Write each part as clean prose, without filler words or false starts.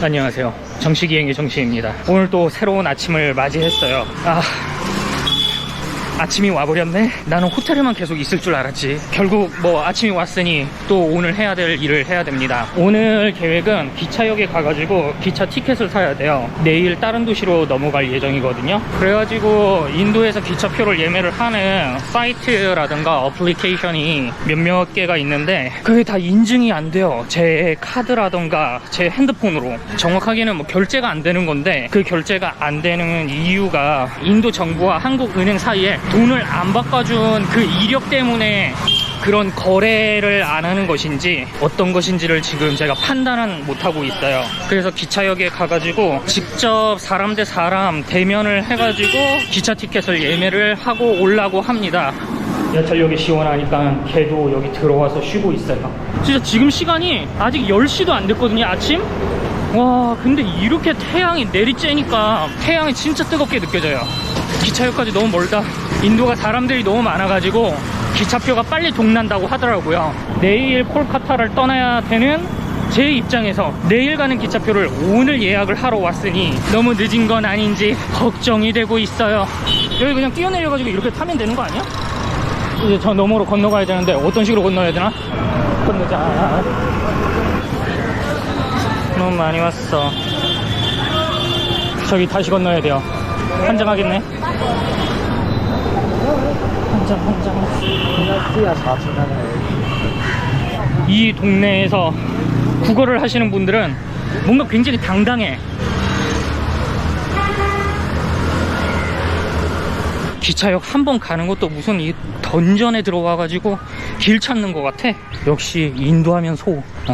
안녕하세요. 정식이행의 정식입니다. 오늘 또 새로운 아침을 맞이했어요. 아침이 와버렸네? 나는 호텔에만 계속 있을 줄 알았지. 결국 뭐 아침이 왔으니 또 오늘 해야 될 일을 해야 됩니다. 오늘 계획은 기차역에 가가지고 기차 티켓을 사야 돼요. 내일 다른 도시로 넘어갈 예정이거든요. 그래가지고 인도에서 기차표를 예매를 하는 사이트라든가 어플리케이션이 몇몇 개가 있는데 그게 다 인증이 안 돼요. 제 카드라든가 제 핸드폰으로. 정확하게는 뭐 결제가 안 되는 건데 그 결제가 안 되는 이유가 인도 정부와 한국은행 사이에 돈을 안 바꿔준 그 이력 때문에 그런 거래를 안 하는 것인지 어떤 것인지를 지금 제가 판단은 못하고 있어요. 그래서 기차역에 가가지고 직접 사람 대 사람 대면을 해가지고 기차 티켓을 예매를 하고 오려고 합니다. 여철역이 시원하니까 걔도 여기 들어와서 쉬고 있어요. 진짜 지금 시간이 아직 10시도 안 됐거든요, 아침? 와, 근데 이렇게 태양이 내리쬐니까 태양이 진짜 뜨겁게 느껴져요. 기차역까지 너무 멀다. 인도가 사람들이 너무 많아가지고 기차표가 빨리 동난다고 하더라고요. 내일 콜카타를 떠나야 되는 제 입장에서 내일 가는 기차표를 오늘 예약을 하러 왔으니 너무 늦은 건 아닌지 걱정이 되고 있어요. 여기 그냥 뛰어내려가지고 이렇게 타면 되는 거 아니야? 이제 저 너머로 건너가야 되는데 어떤 식으로 건너야 되나? 건너자. 너무 많이 왔어. 저기 다시 건너야 돼요. 환장하겠네. 환장. 이 동네에서 국어를 하시는 분들은 뭔가 굉장히 당당해. 기차역 한 번 가는 것도 무슨 이 던전에 들어와가지고 길 찾는 것 같아. 역시 인도하면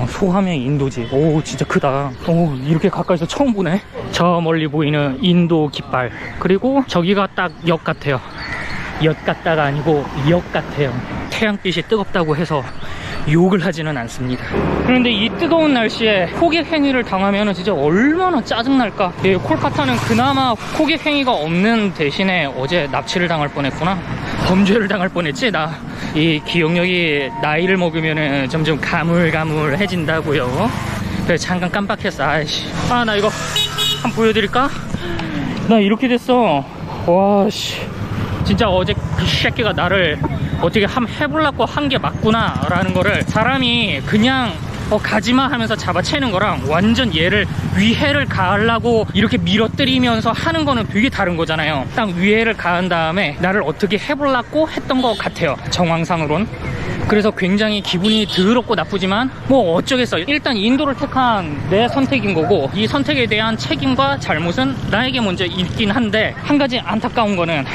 소하면 인도지. 오, 진짜 크다. 오, 이렇게 가까이서 처음 보네. 저 멀리 보이는 인도 깃발. 그리고 저기가 딱 역 같아요. 역 같다가 아니고 역 같아요. 태양빛이 뜨겁다고 해서 욕을 하지는 않습니다. 그런데 이 뜨거운 날씨에 호객 행위를 당하면 진짜 얼마나 짜증날까. 콜카타는 그나마 호객 행위가 없는 대신에 어제 납치를 당할 뻔했구나. 범죄를 당할 뻔했지. 나 이 기억력이 나이를 먹으면 점점 가물가물해진다고요. 그래서 잠깐 깜빡했어. 아이씨. 나 이거 한번 보여드릴까? 나 이렇게 됐어. 와씨, 진짜 어제 그 새끼가 나를 어떻게 해보려고 한 게 맞구나 라는 거를 사람이 그냥 가지마 하면서 잡아채는 거랑 완전 얘를 위해를 가하려고 이렇게 밀어뜨리면서 하는 거는 되게 다른 거잖아요. 딱 위해를 가한 다음에 나를 어떻게 해보려고 했던 것 같아요, 정황상으론. 그래서 굉장히 기분이 더럽고 나쁘지만 뭐 어쩌겠어. 일단 인도를 택한 내 선택인 거고 이 선택에 대한 책임과 잘못은 나에게 먼저 있긴 한데, 한 가지 안타까운 거는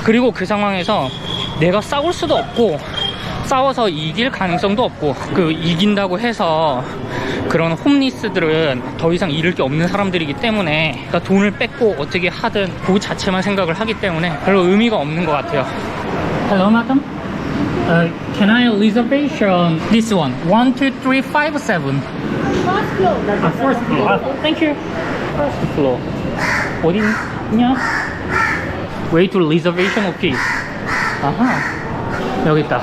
그리고 그 상황에서 내가 싸울 수도 없고 싸워서 이길 가능성도 없고, 이긴다고 해서 그런 홈리스들은 더 이상 잃을 게 없는 사람들이기 때문에 그러니까 돈을 뺏고 어떻게 하든 그 자체만 생각을 하기 때문에 별로 의미가 없는 것 같아요. Hello, madam. Can I reservation this one? 1, 2, 3, 5, 7. First floor. First floor. Thank you. First floor. 어디 있냐? Way to reservation office. 아하, 여기 있다.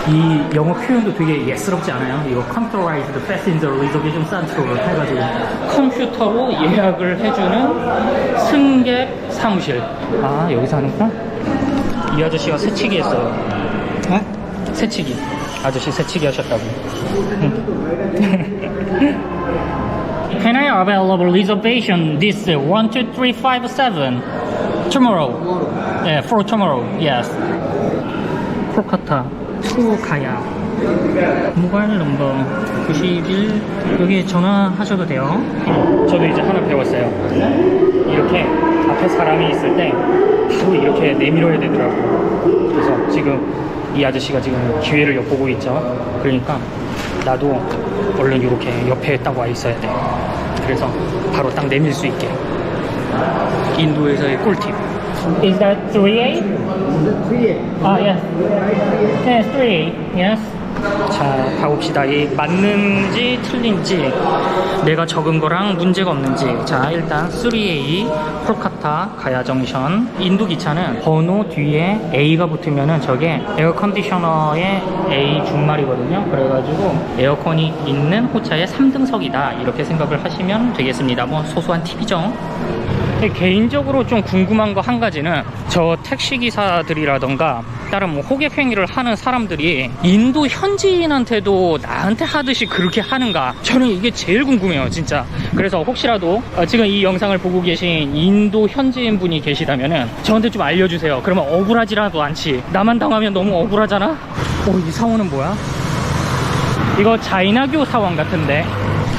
이 영어 표현도 되게 예스럽지 않아요? 이거 Computerized Passenger Reservation Central 해가지고 컴퓨터로 예약을 해주는 승객 사무실. 여기서 하는구나? 이 아저씨가 새치기 했어요. 네? 새치기. 아저씨 새치기 하셨다고. Can I available reservation this 1, 2, 3, 5, 7 tomorrow? Yeah, for tomorrow. Yes. 콜카타 투 가야. 모바일 넘버 91. 여기 전화하셔도 돼요. 저도 이제 하나 배웠어요. 이렇게 앞에 사람이 있을 때 바로 이렇게 내밀어야 되더라고요. 그래서 지금 이 아저씨가 지금 기회를 엿보고 있죠. 그러니까 나도 얼른 이렇게 옆에 딱 와 있어야 돼. 그래서 바로 딱 내밀 수 있게. 인도에서의 꿀팁. Is that 3A? 3A. Yes. Yes, 3A. Yes. 자, 가봅시다. 이 맞는지 틀린지, 내가 적은 거랑 문제가 없는지. 자, 일단 3A 콜카타 가야 정션. 인도 기차는 번호 뒤에 A가 붙으면은 저게 에어 컨디셔너의 A 준말이거든요. 그래가지고 에어컨이 있는 호차의 3등석이다, 이렇게 생각을 하시면 되겠습니다. 뭐 소소한 팁이죠. 개인적으로 좀 궁금한 거 한 가지는, 저 택시기사들이라던가 다른 뭐 호객 행위를 하는 사람들이 인도 현지인한테도 나한테 하듯이 그렇게 하는가, 저는 이게 제일 궁금해요, 진짜. 그래서 혹시라도 지금 이 영상을 보고 계신 인도 현지인 분이 계시다면은 저한테 좀 알려주세요. 그러면 억울하지라도 않지. 나만 당하면 너무 억울하잖아. 이 사원은 뭐야? 이거 자이나교 사원 같은데.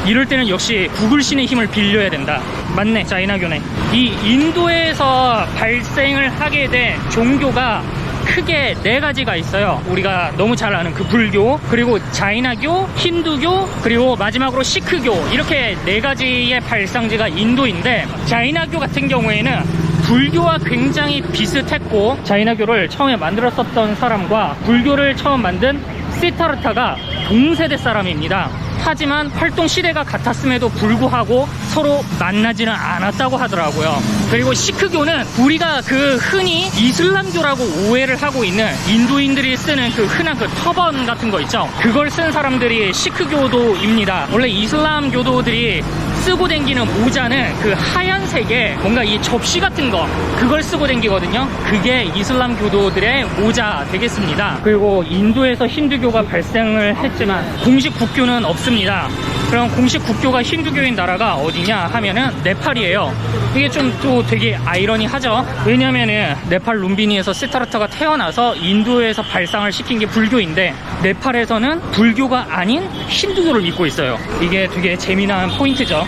이럴 때는 역시 구글신의 힘을 빌려야 된다. 맞네, 자이나교네. 이 인도에서 발생을 하게 된 종교가 크게 4가지가 있어요. 우리가 너무 잘 아는 그 불교, 그리고 자이나교, 힌두교, 그리고 마지막으로 시크교, 이렇게 4가지의 발상지가 인도인데, 자이나교 같은 경우에는 불교와 굉장히 비슷했고, 자이나교를 처음에 만들었었던 사람과 불교를 처음 만든 시타르타가 동세대 사람입니다. 하지만 활동 시대가 같았음에도 불구하고 서로 만나지는 않았다고 하더라고요. 그리고 시크교는 우리가 그 흔히 이슬람교라고 오해를 하고 있는 인도인들이 쓰는 그 흔한 그 터번 같은 거 있죠. 그걸 쓴 사람들이 시크교도입니다. 원래 이슬람 교도들이 쓰고 댕기는 모자는 그 하얀색의 뭔가 이 접시 같은 거, 그걸 쓰고 댕기거든요. 그게 이슬람 교도들의 모자 되겠습니다. 그리고 인도에서 힌두교가 발생을 했지만 공식 국교는 없습니다. 그럼 공식 국교가 힌두교인 나라가 어디냐 하면은 네팔이에요. 이게 좀 또 되게 아이러니하죠. 왜냐면은 네팔 룸비니에서 시타르타가 태어나서 인도에서 발상을 시킨 게 불교인데, 네팔에서는 불교가 아닌 힌두교를 믿고 있어요. 이게 되게 재미난 포인트죠.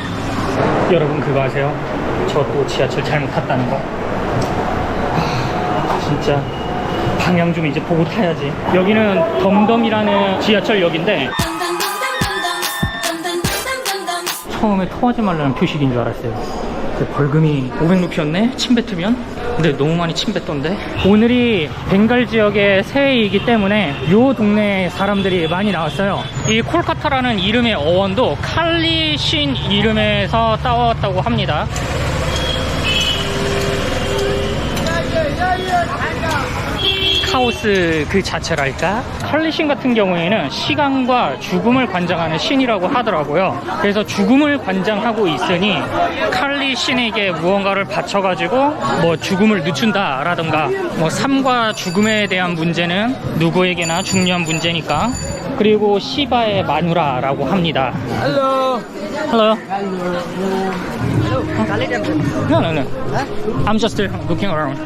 여러분 그거 아세요? 저 또 지하철 잘못 탔다는 거. 진짜 방향 좀 이제 보고 타야지. 여기는 덤덤이라는 지하철역인데, 처음에 토하지 말라는 표식인 줄 알았어요. 벌금이 500루피였네? 침 뱉으면? 근데 너무 많이 침 뱉던데? 오늘이 벵갈 지역의 새해이기 때문에 요 동네 사람들이 많이 나왔어요. 이 콜카타라는 이름의 어원도 칼리신 이름에서 따왔다고 합니다. 카오스 그 자체랄까? 칼리신 같은 경우에는 시간과 죽음을 관장하는 신이라고 하더라고요. 그래서 죽음을 관장하고 있으니 칼리신에게 무언가를 바쳐가지고 뭐 죽음을 늦춘다 라던가, 뭐 삶과 죽음에 대한 문제는 누구에게나 중요한 문제니까. 그리고 시바의 마누라라고 합니다. Hello. Hello. No. I'm just looking around.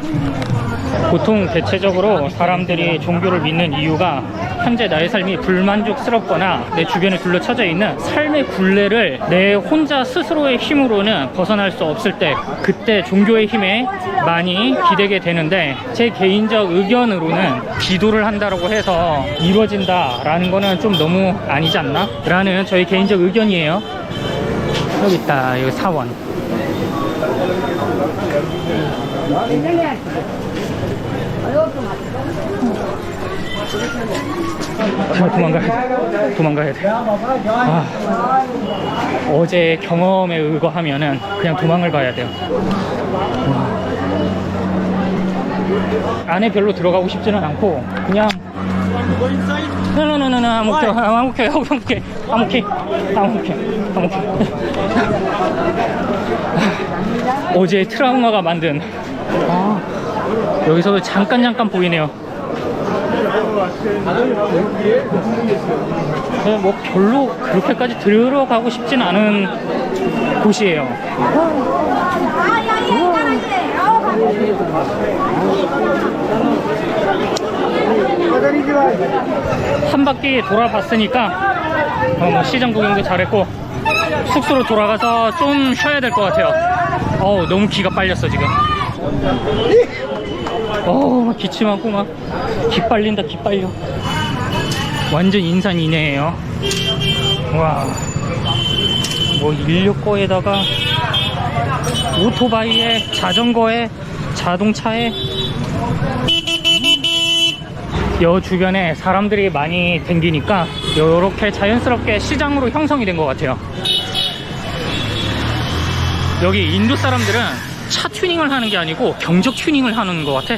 보통 대체적으로 사람들이 종교를 믿는 이유가 현재 나의 삶이 불만족스럽거나 내 주변에 둘러쳐져 있는 삶의 굴레를 내 혼자 스스로의 힘으로는 벗어날 수 없을 때, 그때 종교의 힘에 많이 기대게 되는데, 제 개인적 의견으로는 기도를 한다고 해서 이루어진다라는 거는 좀 너무 아니지 않나? 라는 저의 개인적 의견이에요. 여기 있다, 여기 사원. 도망가야 돼. 어제 경험에 의거하면은 그냥 도망을 가야 돼요. 안에 별로 들어가고 싶지는 않고 그냥 I'm okay. 어제 트라우마가 만든, 여기서도 잠깐 보이네요. 뭐 별로 그렇게까지 들어가고 싶진 않은 곳이에요. 한 바퀴 돌아봤으니까 뭐 시장 구경도 잘했고 숙소로 돌아가서 좀 쉬어야 될 것 같아요. 너무 기가 빨렸어 지금. 막 기침하고 막 기 빨린다, 기 빨려. 완전 인산인해예요. 와, 뭐 인력거에다가 오토바이에 자전거에 자동차에 여 주변에 사람들이 많이 댕기니까 이렇게 자연스럽게 시장으로 형성이 된 것 같아요. 여기 인도 사람들은 차 튜닝을 하는 게 아니고 경적 튜닝을 하는 것 같아.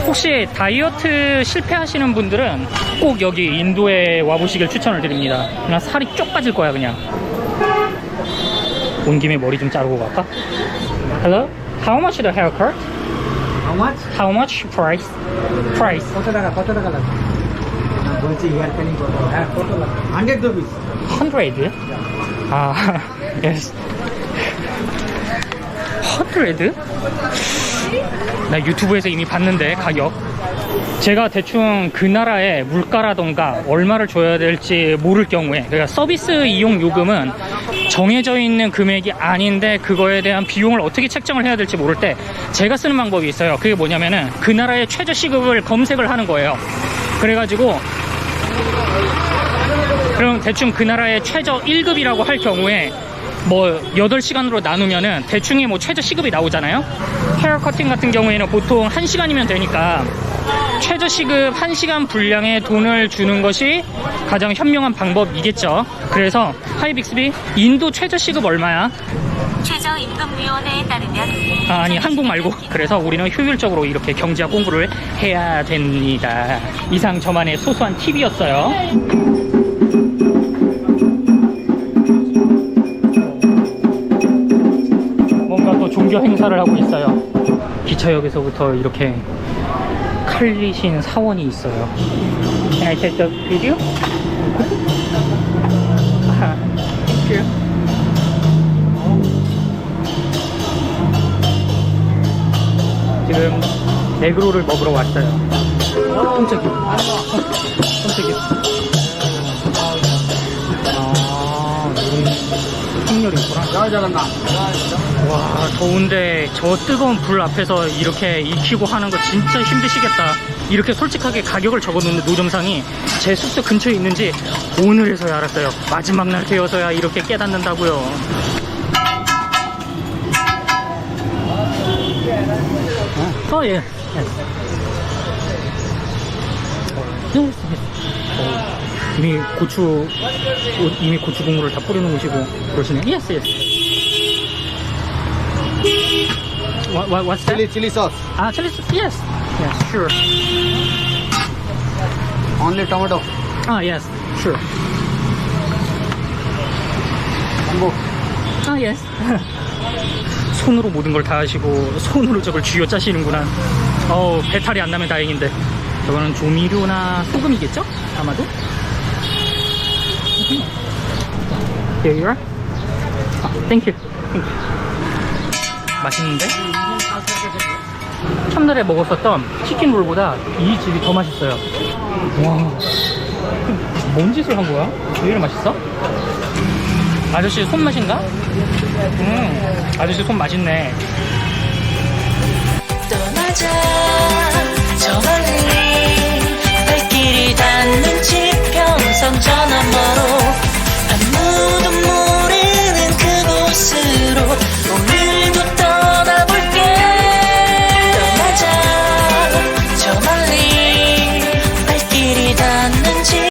혹시 다이어트 실패하시는 분들은 꼭 여기 인도에 와보시길 추천을 드립니다. 그냥 살이 쪽 빠질 거야 그냥. 온 김에 머리 좀 자르고 갈까? Hello? How much the haircut? How much? How much price? Price? কত টাকা লাগবে? বলছি hair cutting কত? হ্যাঁ কত লাগবে? 100 rupees. 100? 아, yes. 100? 나 유튜브에서 이미 봤는데 가격. 제가 대충 그 나라의 물가라던가 얼마를 줘야 될지 모를 경우에, 그러니까 서비스 이용 요금은 정해져 있는 금액이 아닌데 그거에 대한 비용을 어떻게 책정을 해야 될지 모를 때 제가 쓰는 방법이 있어요. 그게 뭐냐면은 그 나라의 최저 시급을 검색을 하는 거예요. 그래가지고 그럼 대충 그 나라의 최저 1급이라고 할 경우에 뭐 8시간으로 나누면은 대충의 뭐 최저 시급이 나오잖아요. 헤어 커팅 같은 경우에는 보통 1시간이면 되니까 최저 시급 1시간 분량의 돈을 주는 것이 가장 현명한 방법이겠죠. 그래서 하이 빅스비, 인도 최저 시급 얼마야? 최저임금위원회에 따르면 아니 한국 말고. 그래서 우리는 효율적으로 이렇게 경제학 공부를 해야 됩니다. 이상 저만의 소소한 팁이었어요. 뭔가 또 종교 행사를 하고 있어요. 기차역에서부터 이렇게 칼리신 사원이 있어요. Can I take the video? Thank you. 지금 에그롤을 먹으러 왔어요. 깜짝이야. 깜짝이야. 아, 행렬이 있구나. 와, 더운데 저 뜨거운 불 앞에서 이렇게 익히고 하는 거 진짜 힘드시겠다. 이렇게 솔직하게 가격을 적어놓는 노점상이 제 숙소 근처에 있는지 오늘에서야 알았어요. 마지막 날 되어서야 이렇게 깨닫는다고요. 예. Yes. 이미 고추 국물을 다 뿌려놓으시고 그러시네. Yes, yes. What's that? Chili sauce. Ah, chili sauce. Yes. Yes, sure. Only tomato. Ah, yes, sure. Combo. Ah, yes. 손으로 모든 걸 다 하시고 손으로 저걸 쥐어 짜시는구나. 배탈이 안 나면 다행인데. 저거는 조미료나 소금이겠죠? 아마도. Here you are. Thank you. 맛있는데? 첫날에 먹었었던 치킨 롤보다 이 집이 더 맛있어요. 와, 뭔 짓을 한 거야? 왜 이렇게 맛있어? 아저씨 손맛인가? 아저씨 손 맛있네. 떠나자 저 멀리